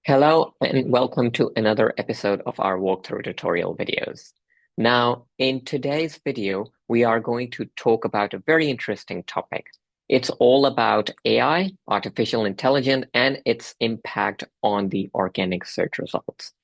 Hello and welcome to another episode of our walkthrough tutorial videos. Now, in today's video, we are going to talk about a very interesting topic. It's all about AI, artificial intelligence, and its impact on the organic search results.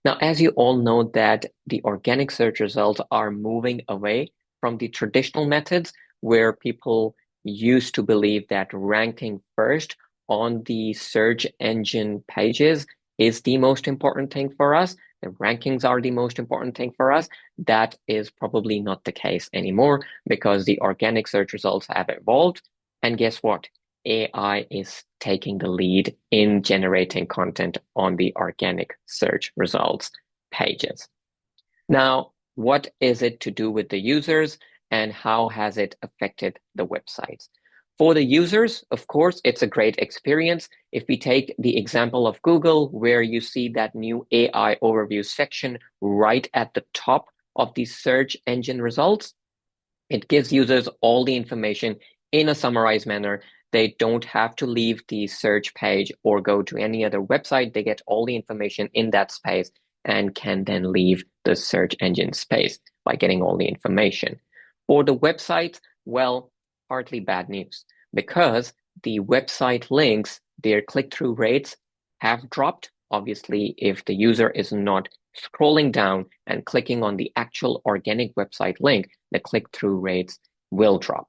Now, as you all know that the organic search results are moving away from the traditional methods where people used to believe that ranking first on the search engine pages is the most important thing for us. The rankings are the most important thing for us. That is probably not the case anymore because the organic search results have evolved. And guess what? AI is taking the lead in generating content on the organic search results pages. Now, what is it to do with the users and how has it affected the websites? For the users, of course, it's a great experience. If we take the example of Google, where you see that new AI overview section right at the top of the search engine results, it gives users all the information in a summarized manner. They don't have to leave the search page or go to any other website. They get all the information in that space and can then leave the search engine space by getting all the information. For the website, well, partly bad news because the website links, their click-through rates have dropped. Obviously, if the user is not scrolling down and clicking on the actual organic website link, the click-through rates will drop.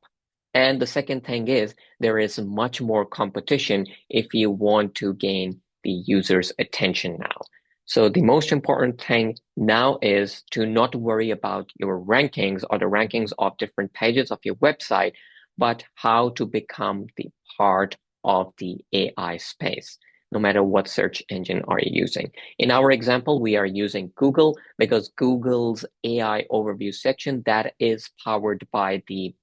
And the second thing is there is much more competition if you want to gain the user's attention now. So the most important thing now is to not worry about your rankings or the rankings of different pages of your website, but how to become the part of the AI space, no matter what search engine are you using. In our example, we are using Google because Google's AI overview section that is powered by the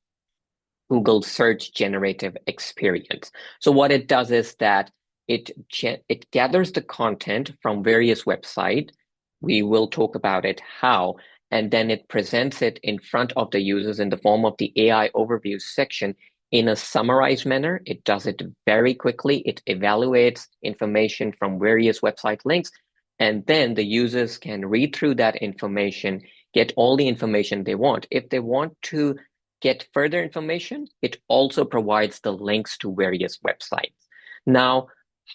Google Search Generative experience. So what it does is that it gathers the content from various websites. We will talk about it how, and then it presents it in front of the users in the form of the AI overview section in a summarized manner. It does it very quickly. It evaluates information from various website links, and then the users can read through that information, get all the information they want. If they want to get further information, it also provides the links to various websites. Now,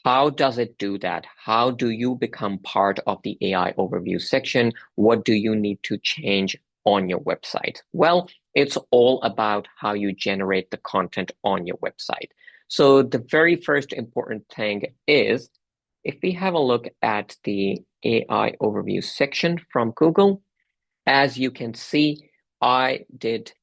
how does it do that? How do you become part of the AI overview section? What do you need to change on your website? Well, it's all about how you generate the content on your website. So the very first important thing is, if we have a look at the AI overview section from Google, as you can see, I did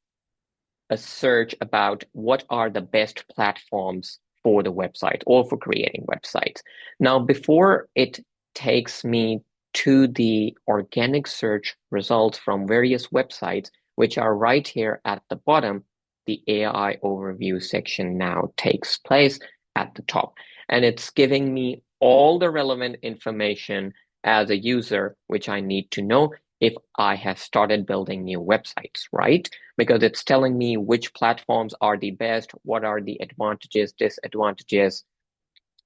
a search about what are the best platforms for the website or for creating websites. Now, before it takes me to the organic search results from various websites, which are right here at the bottom, the AI overview section now takes place at the top. And it's giving me all the relevant information as a user, which I need to know if I have started building new websites, right? Because it's telling me which platforms are the best, what are the advantages, disadvantages,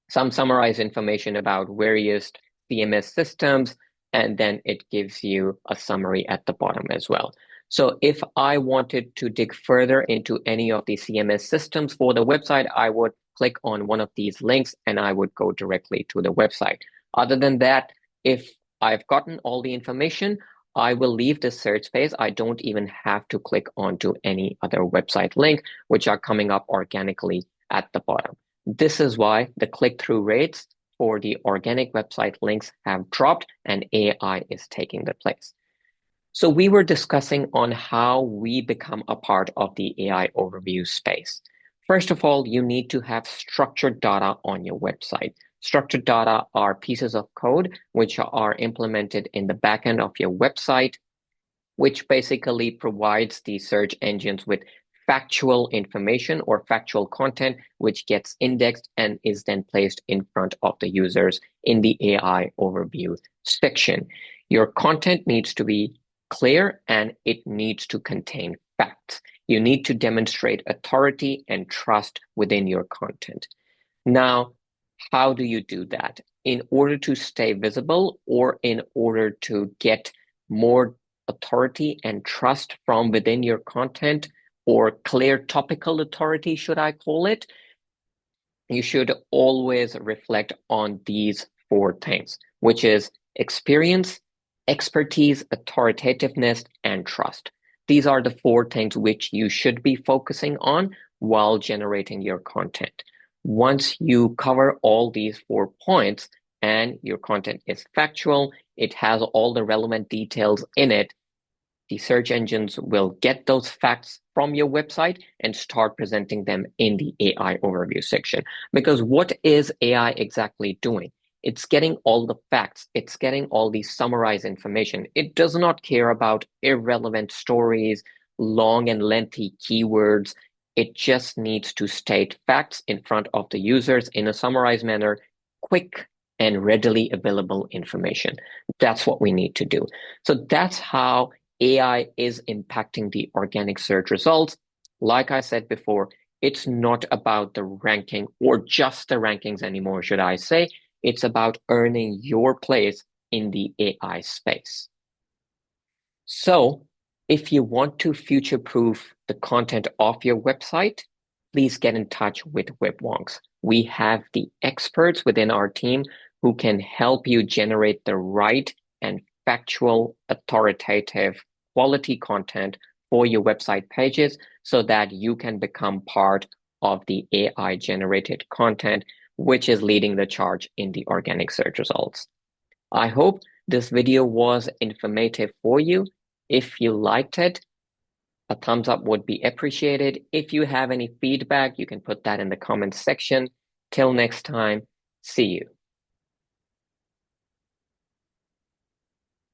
some summarized information about various CMS systems, and then it gives you a summary at the bottom as well. So if I wanted to dig further into any of the CMS systems for the website, I would click on one of these links and I would go directly to the website. Other than that, if I've gotten all the information, I will leave the search space. I don't even have to click onto any other website link, which are coming up organically at the bottom. This is why the click-through rates for the organic website links have dropped and AI is taking the place. So we were discussing on how we become a part of the AI overview space. First of all, you need to have structured data on your website. Structured data are pieces of code which are implemented in the backend of your website, which basically provides the search engines with factual information or factual content, which gets indexed and is then placed in front of the users in the AI overview section. Your content needs to be clear and it needs to contain facts. You need to demonstrate authority and trust within your content. Now, how do you do that? in order to stay visible or in order to get more authority and trust from within your content, or clear topical authority, should I call it, you should always reflect on these four things, which is experience, expertise, authoritativeness, and trust. These are the four things which you should be focusing on while generating your content. Once you cover all these 4 points and your content is factual, it has all the relevant details in it, the search engines will get those facts from your website and start presenting them in the AI overview section. Because what is AI exactly doing? It's getting all the facts. It's getting all the summarized information. It does not care about irrelevant stories, long and lengthy keywords. It just needs to state facts in front of the users in a summarized manner, quick and readily available information. That's what we need to do. So that's how AI is impacting the organic search results. Like I said before, it's not about the ranking or just the rankings anymore, should I say. It's about earning your place in the AI space. So if you want to future-proof the content of your website, please get in touch with Web Wonks. We have the experts within our team who can help you generate the right and factual, authoritative, quality content for your website pages so that you can become part of the AI-generated content, which is leading the charge in the organic search results. I hope this video was informative for you. If you liked it, a thumbs up would be appreciated. If you have any feedback, you can put that in the comments section. Till next time, see you.